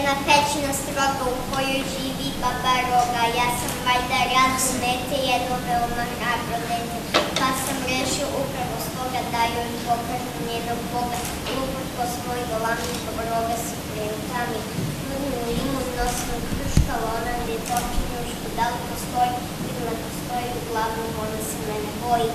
jedna pećina stroga u kojoj živi baba Roga. Ja sam valjda radno dete, jedno veoma hrabro dete, pa sam rešio upravo stoga da joj pokažem njenog Boga. Uprkos moj dolamnikov Roga si preutamio. Nudnu limun nosim kruškala, ona gde počinju što daleko stoji, videla stoji u glavu, ona se mene boji.